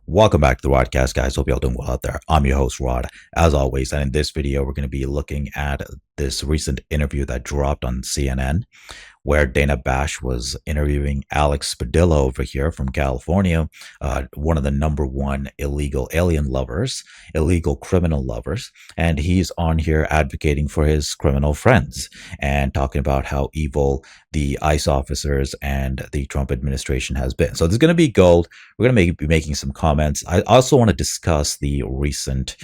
Welcome back to the Rodecast, guys. Hope y'all doing well out there. I'm your host, Rod, as always. And in this video, we're going to be looking at this recent interview that dropped on CNN, where Dana Bash was interviewing Alex Padilla over here from California, one of the #1 illegal alien lovers, illegal criminal lovers. And he's on here advocating for his criminal friends and talking about how evil the ICE officers and the Trump administration has been. So there's going to be gold. We're going to be making some comments. I also want to discuss the recent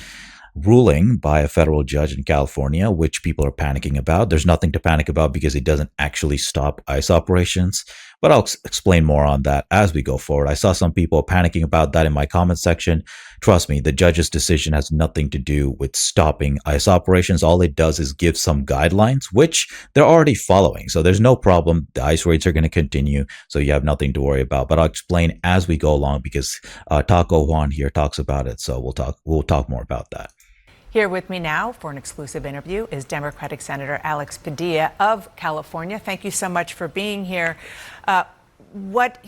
ruling by a federal judge in California, which people are panicking about. There's nothing to panic about because it doesn't actually stop ICE operations, but I'll explain more on that as we go forward. I saw some people panicking about that in my comment section. Trust me, the judge's decision has nothing to do with stopping ICE operations. All it does is give some guidelines, which they're already following. So there's no problem. The ICE raids are going to continue, so you have nothing to worry about. But I'll explain as we go along because Taco Juan here talks about it. So we'll talk more about that. Here with me now for an exclusive interview is Democratic Senator Alex Padilla of California. Thank you so much for being here. What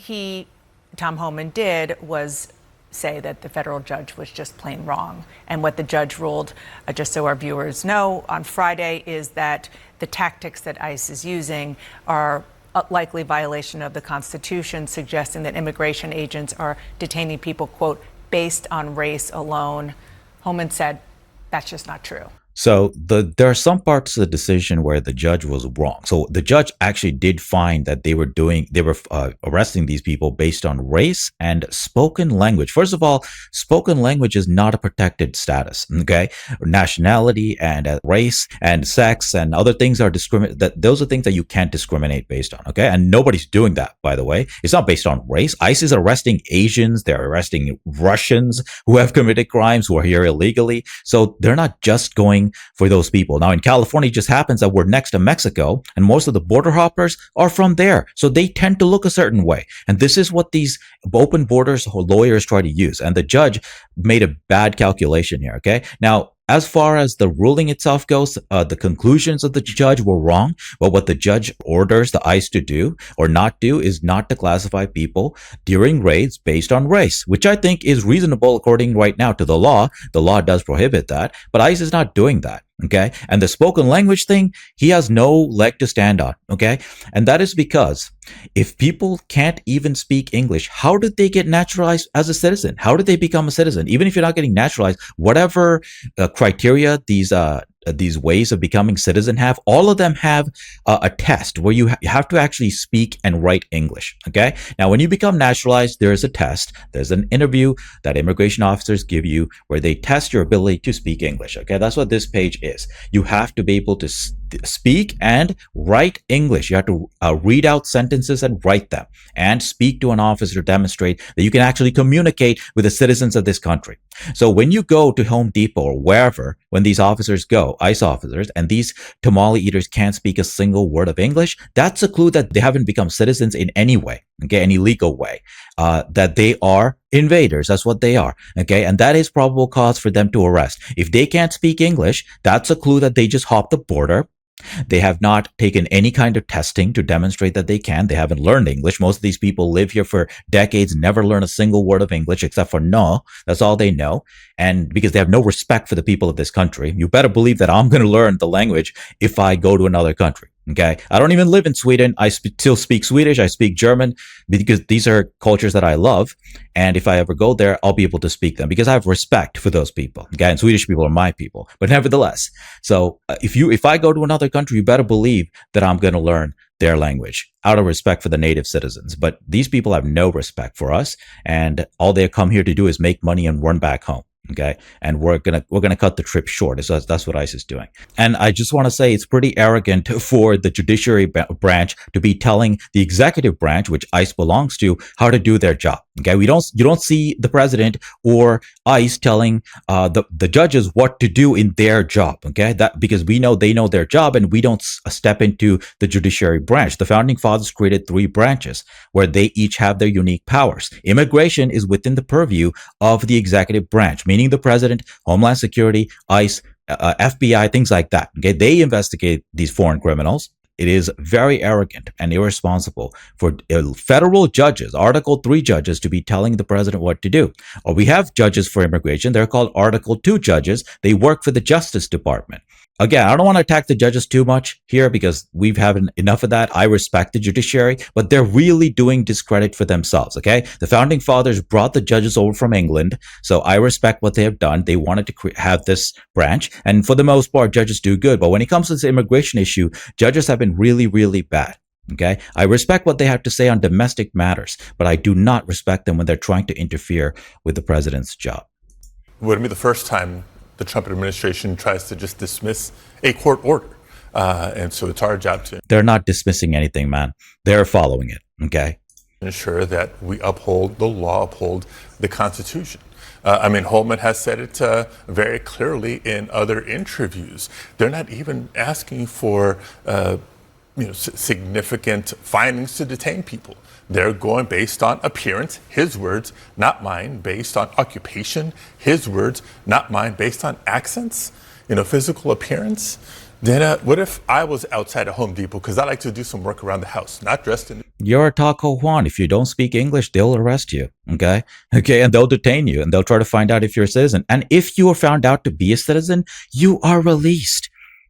Tom Homan, did was say that the federal judge was just plain wrong. And what the judge ruled, just so our viewers know, on Friday is that the tactics that ICE is using are a likely violation of the Constitution, suggesting that immigration agents are detaining people, quote, based on race alone. Homan said, that's just not true. So there are some parts of the decision where the judge was wrong. So the judge actually did find that they were arresting these people based on race and spoken language. First of all, spoken language is not a protected status. Okay, nationality and race and sex and other things are those are things that you can't discriminate based on. Okay, and nobody's doing that, by the way. It's not based on race. ICE is arresting Asians. They're arresting Russians who have committed crimes, who are here illegally. So they're not just going for those people. Now in California, it just happens that we're next to Mexico and most of the border hoppers are from there. So they tend to look a certain way. And this is what these open borders lawyers try to use. And the judge made a bad calculation here. Okay. Now, as far as the ruling itself goes, the conclusions of the judge were wrong. But what the judge orders the ICE to do or not do is not to classify people during raids based on race, which I think is reasonable according right now to the law. The law does prohibit that, but ICE is not doing that. Okay. And the spoken language thing, he has no leg to stand on. Okay. And that is because if people can't even speak English, how did they get naturalized as a citizen? How did they become a citizen? Even if you're not getting naturalized, whatever criteria these ways of becoming citizen have, all of them have a test where you have to actually speak and write English. Okay. Now, when you become naturalized, there is a test. There's an interview that immigration officers give you where they test your ability to speak English. Okay. That's what this page is. You have to be able to speak and write English. You have to read out sentences and write them and speak to an officer to demonstrate that you can actually communicate with the citizens of this country. So when you go to Home Depot or wherever, when these officers go, ICE officers, and these tamale eaters can't speak a single word of English, that's a clue that they haven't become citizens in any way, okay, any legal way, that they are invaders. That's what they are. Okay. And that is probable cause for them to arrest. If they can't speak English, that's a clue that they just hopped the border. They have not taken any kind of testing to demonstrate that they can. They haven't learned English. Most of these people live here for decades, never learn a single word of English except for no. That's all they know. And because they have no respect for the people of this country, you better believe that I'm going to learn the language if I go to another country. Okay. I don't even live in Sweden. I still speak Swedish. I speak German because these are cultures that I love. And if I ever go there, I'll be able to speak them because I have respect for those people. Okay. And Swedish people are my people, but nevertheless. So if I go to another country, you better believe that I'm going to learn their language out of respect for the native citizens. But these people have no respect for us. And all they come here to do is make money and run back home. Okay. And we're gonna cut the trip short. So that's what ICE is doing. And I just want to say it's pretty arrogant for the judiciary branch to be telling the executive branch, which ICE belongs to, how to do their job. Okay. You don't see the president or ICE telling the judges what to do in their job. Okay. Because we know they know their job and we don't step into the judiciary branch. The founding fathers created 3 branches where they each have their unique powers. Immigration is within the purview of the executive branch, meaning the president, Homeland Security, ICE, FBI, things like that. Okay, they investigate these foreign criminals. It is very arrogant and irresponsible for federal judges, Article 3 judges, to be telling the president what to do. Or we have judges for immigration. They're called Article 2 judges. They work for the Justice Department. Again, I don't want to attack the judges too much here because we've had enough of that. I respect the judiciary, but they're really doing discredit for themselves, okay? The founding fathers brought the judges over from England, so I respect what they have done. They wanted to have this branch, and for the most part, judges do good. But when it comes to this immigration issue, judges have been really, really bad. Okay, I respect what they have to say on domestic matters, but I do not respect them when they're trying to interfere with the president's job. Wouldn't be the first time the Trump administration tries to just dismiss a court order. And so it's our job to... They're not dismissing anything, man. They're following it, okay? Ensure that we uphold the law, uphold the Constitution. Holman has said it very clearly in other interviews. They're not even asking for significant findings to detain people. They're going based on appearance, his words, not mine, based on occupation, his words, not mine, based on accents, physical appearance. Then what if I was outside of Home Depot, because I like to do some work around the house, not dressed in... You're a Taco Juan. If you don't speak English, they'll arrest you, okay? Okay, and they'll detain you, and they'll try to find out if you're a citizen. And if you are found out to be a citizen, you are released.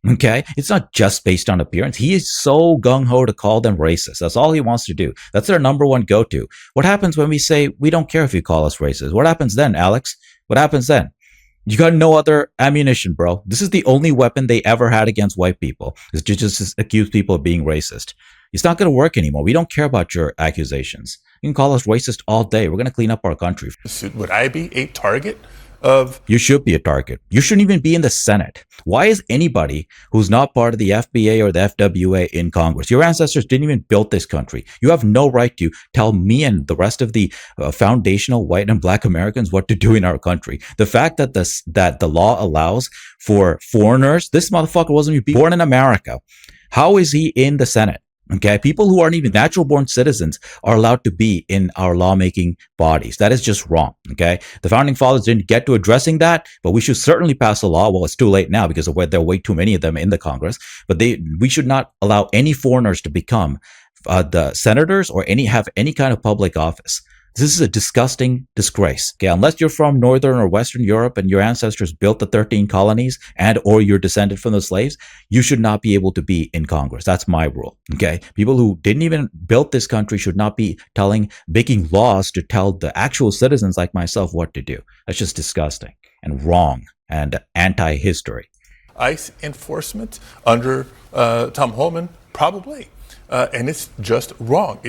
Okay, it's not just based on appearance. He is so gung-ho to call them racist. That's all he wants to do. That's their number one go-to. What happens when we say, we don't care if you call us racist? What happens then, Alex? What happens then? You got no other ammunition, bro. This is the only weapon they ever had against white people, is to just accuse people of being racist. It's not going to work anymore. We don't care about your accusations. You can call us racist all day. We're going to clean up our country. Would I be a target of... You should be a target. You shouldn't even be in the Senate. Why is anybody who's not part of the FBA or the FWA in Congress? Your ancestors didn't even build this country. You have no right to tell me and the rest of the foundational white and black Americans what to do in our country. The fact that the law allows for foreigners, this motherfucker wasn't even born in America. How is he in the Senate? Okay, people who aren't even natural born citizens are allowed to be in our lawmaking bodies. That is just wrong. Okay, the founding fathers didn't get to addressing that, but we should certainly pass a law. Well, it's too late now because there are way too many of them in the Congress. But we should not allow any foreigners to become the senators or have any kind of public office. This is a disgusting disgrace. Okay, unless you're from Northern or Western Europe and your ancestors built the 13 colonies or you're descended from the slaves, you should not be able to be in Congress. That's my rule. Okay, people who didn't even build this country should not be making laws to tell the actual citizens like myself what to do. That's just disgusting and wrong and anti-history. ICE enforcement under Tom Holman, probably, and it's just wrong.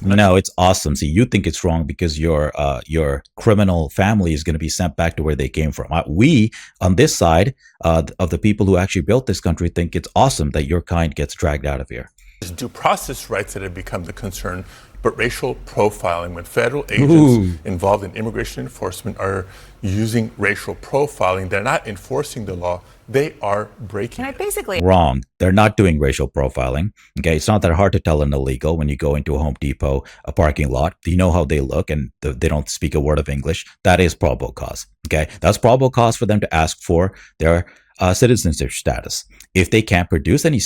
No, it's awesome. See, you think it's wrong because your criminal family is going to be sent back to where they came from. We, on this side of the people who actually built this country, think it's awesome that your kind gets dragged out of here. It's due process rights that have become the concern, but racial profiling, when federal agents involved in immigration enforcement are using racial profiling, they're not enforcing the law. They are breaking it. Wrong. They're not doing racial profiling. Okay, it's not that hard to tell an illegal when you go into a Home Depot, a parking lot. You know how they look and they don't speak a word of English. That is probable cause. Okay, that's probable cause for them to ask for their citizenship status. If they can't produce any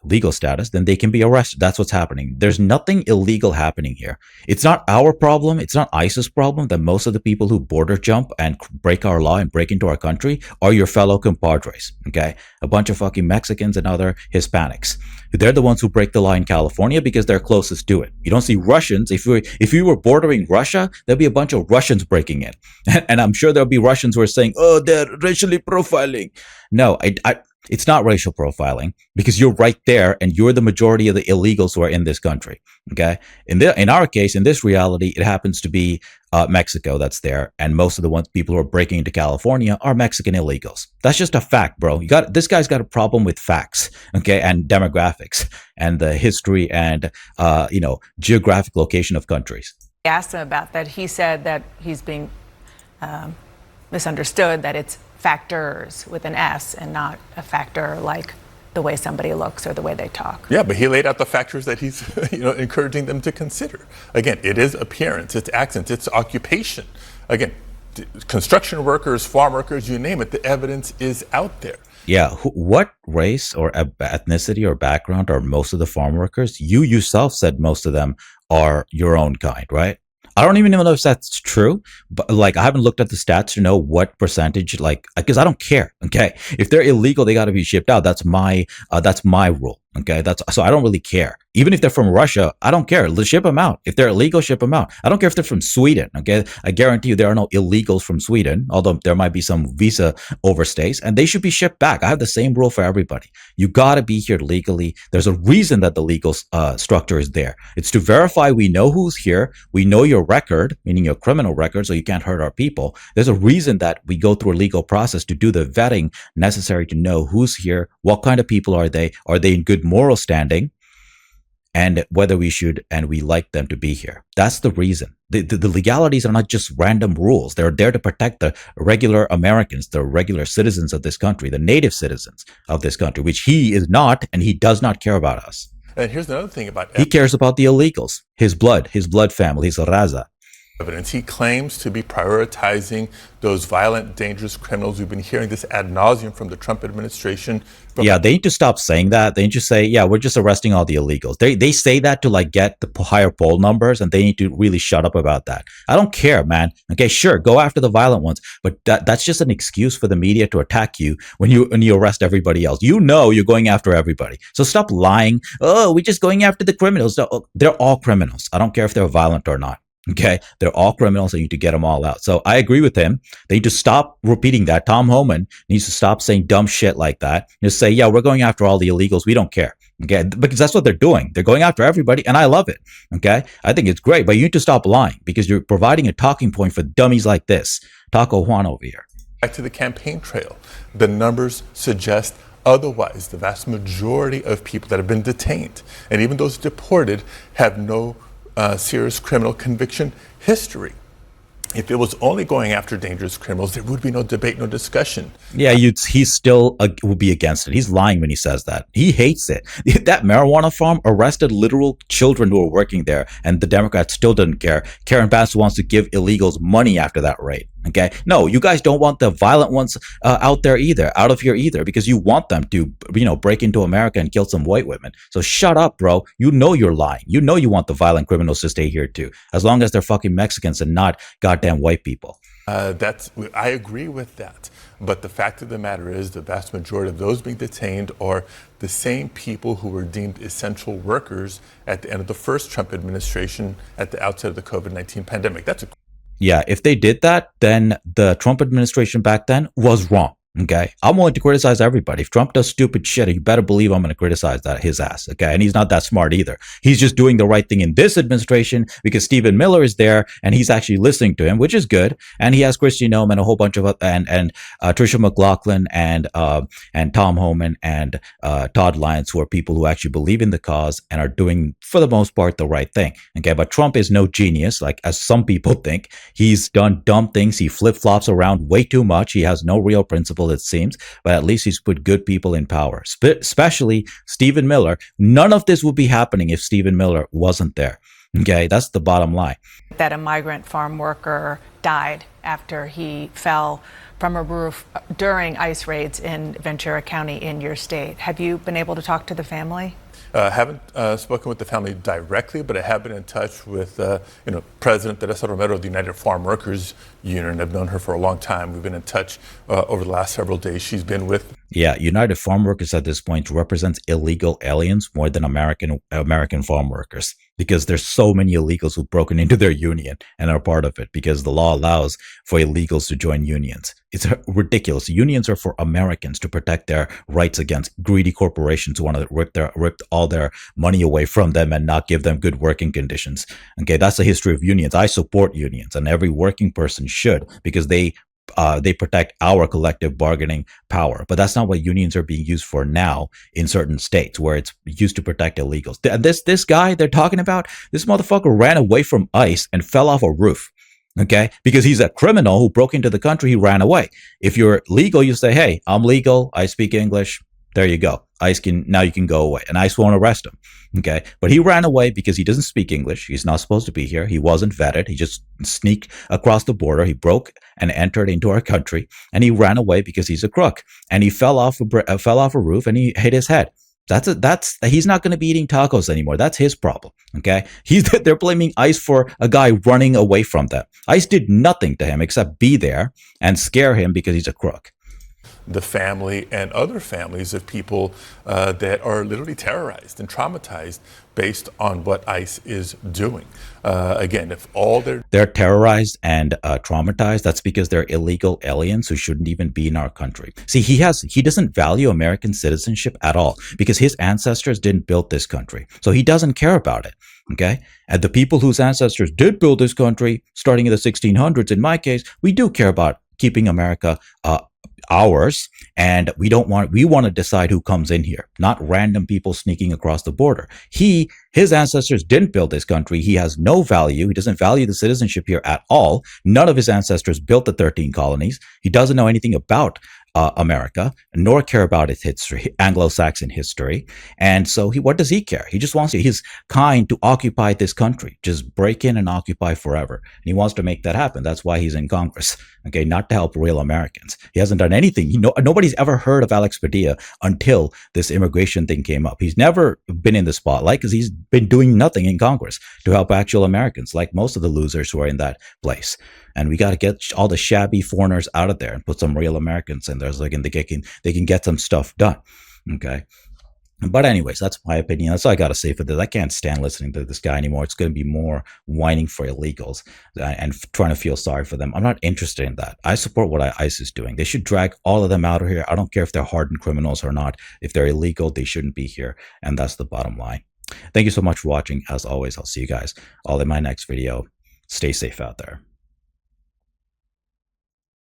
legal status, then they can be arrested. That's what's happening. There's nothing illegal happening here. It's not our problem. It's not ICE's problem that most of the people who border jump and break our law and break into our country are your fellow compadres. Okay, a bunch of fucking Mexicans and other Hispanics. They're the ones who break the law in California because they're closest to it. You don't see Russians. If you were bordering Russia, there'd be a bunch of Russians breaking in, and I'm sure there'll be Russians who are saying, "Oh, they're racially profiling." No, it's not racial profiling because you're right there and you're the majority of the illegals who are in this country. Okay. In our case, in this reality, it happens to be Mexico that's there. And most of the people who are breaking into California are Mexican illegals. That's just a fact, bro. This guy's got a problem with facts. Okay. And demographics and the history and, geographic location of countries. I asked him about that. He said that he's being misunderstood, that it's factors with an S and not a factor like the way somebody looks or the way they talk. Yeah, but he laid out the factors that he's encouraging them to consider. Again, it is appearance, it's accent, it's occupation. Again, construction workers, farm workers, you name it, the evidence is out there. Yeah, what race or ethnicity or background are most of the farm workers? You yourself said most of them are your own kind, right? I don't even know if that's true, but like I haven't looked at the stats to know what percentage. Like, because I don't care. Okay, if they're illegal, they got to be shipped out. That's my rule. Okay, that's so I don't really care. Even if they're from Russia, I don't care. Let's ship them out. If they're illegal, ship them out. I don't care if they're from Sweden. Okay, I guarantee you there are no illegals from Sweden, although there might be some visa overstays, and they should be shipped back. I have the same rule for everybody. You got to be here legally. There's a reason that the legal structure is there. It's to verify we know who's here, we know your record, meaning your criminal record, so you can't hurt our people. There's a reason that we go through a legal process to do the vetting necessary to know who's here, what kind of people are they in good moral standing, and whether we should and we like them to be here. That's the reason. The legalities are not just random rules. They're there to protect the regular Americans, the regular citizens of this country, the native citizens of this country, which he is not, and he does not care about us. And here's another thing about He cares about the illegals, his blood family, his raza. evidence. He claims to be prioritizing those violent, dangerous criminals. We've been hearing this ad nauseum from the Trump administration. Yeah, they need to stop saying that. They need to say, yeah, we're just arresting all the illegals. They say that to like get the higher poll numbers, and they need to really shut up about that. I don't care, man. Okay, sure, go after the violent ones, but that's just an excuse for the media to attack you when you arrest everybody else. You know you're going after everybody. So stop lying. Oh, we're just going after the criminals. No, they're all criminals. I don't care if they're violent or not. Okay, they're all criminals. They need to get them all out. So I agree with him. They need to stop repeating that. Tom Homan needs to stop saying dumb shit like that. Just say, yeah, we're going after all the illegals. We don't care. Okay, because that's what they're doing. They're going after everybody, and I love it. Okay, I think it's great, but you need to stop lying because you're providing a talking point for dummies like this. Taco Juan over here. Back to the campaign trail, the numbers suggest otherwise. The vast majority of people that have been detained, and even those deported, have no serious criminal conviction history. If it was only going after dangerous criminals, there would be no debate, no discussion. Yeah, he still would be against it. He's lying when he says that. He hates it. That marijuana farm arrested literal children who were working there, and the Democrats still didn't care. Karen Bass wants to give illegals money after that raid. Okay, no, you guys don't want the violent ones out of here either, because you want them to, break into America and kill some white women. So shut up, bro. You know you're lying. You know you want the violent criminals to stay here too, as long as they're fucking Mexicans and not goddamn white people. I agree with that. But the fact of the matter is the vast majority of those being detained are the same people who were deemed essential workers at the end of the first Trump administration at the outset of the COVID-19 pandemic. Yeah, if they did that, then the Trump administration back then was wrong. Okay, I'm willing to criticize everybody. If Trump does stupid shit, you better believe I'm going to criticize his ass. Okay, and he's not that smart either. He's just doing the right thing in this administration because Stephen Miller is there and he's actually listening to him, which is good. And he has Kristi Noem and a whole bunch of and Tricia McLaughlin and Tom Homan and Todd Lyons, who are people who actually believe in the cause and are doing, for the most part, the right thing. Okay, but Trump is no genius, like as some people think. He's done dumb things. He flip flops around way too much. He has no real principle, it seems, but at least he's put good people in power, especially Stephen Miller. None of this would be happening if Stephen Miller wasn't there. Okay, that's the bottom line. That a migrant farm worker died after he fell from a roof during ICE raids in Ventura County in your state. Have you been able to talk to the family? Haven't spoken with the family directly, but I have been in touch with, President Teresa Romero of the United Farm Workers Union. I've known her for a long time. We've been in touch over the last several days. She's been with. Yeah, United Farm Workers at this point represents illegal aliens more than American farm workers, because there's so many illegals who've broken into their union and are part of it because the law allows for illegals to join unions. It's ridiculous. Unions are for Americans to protect their rights against greedy corporations who want to rip all their money away from them and not give them good working conditions. Okay, that's the history of unions. I support unions, and every working person should, because they protect our collective bargaining power. But that's not what unions are being used for now in certain states, where it's used to protect illegals. This guy they're talking about, this motherfucker ran away from ICE and fell off a roof. Okay, because he's a criminal who broke into the country, he ran away. If you're legal, you say, hey, I'm legal, I speak English, There you go. ICE can now you can go away, and ICE won't arrest him. Okay, but he ran away because he doesn't speak English. He's not supposed to be here. He wasn't vetted. He just sneaked across the border. He broke and entered into our country, and he ran away because he's a crook. And he fell off a roof, and he hit his head. He's not going to be eating tacos anymore. That's his problem. Okay, they're blaming ICE for a guy running away from them. ICE did nothing to him except be there and scare him because he's a crook. The family and other families of people that are literally terrorized and traumatized based on what ICE is doing. Again, if all they're terrorized and traumatized, that's because they're illegal aliens who shouldn't even be in our country. See, he doesn't value American citizenship at all because his ancestors didn't build this country, so he doesn't care about it. Okay, and the people whose ancestors did build this country, starting in the 1600s, in my case, we do care about keeping America ours, and we want to decide who comes in here, not random people sneaking across the border. His ancestors didn't build this country. He has no value. He doesn't value the citizenship here at all. None of his ancestors built the 13 colonies. He doesn't know anything about America, nor care about its history, Anglo-Saxon history. And so what does he care? He just wants his kind to occupy this country, just break in and occupy forever. And he wants to make that happen. That's why he's in Congress, okay, not to help real Americans. He hasn't done anything. Nobody's ever heard of Alex Padilla until this immigration thing came up. He's never been in the spotlight because he's been doing nothing in Congress to help actual Americans, like most of the losers who are in that place. And we got to get all the shabby foreigners out of there and put some real Americans in there so they can get some stuff done. Okay. But anyways, that's my opinion. That's all I got to say for this. I can't stand listening to this guy anymore. It's going to be more whining for illegals and trying to feel sorry for them. I'm not interested in that. I support what ICE is doing. They should drag all of them out of here. I don't care if they're hardened criminals or not. If they're illegal, they shouldn't be here. And that's the bottom line. Thank you so much for watching. As always, I'll see you guys all in my next video. Stay safe out there.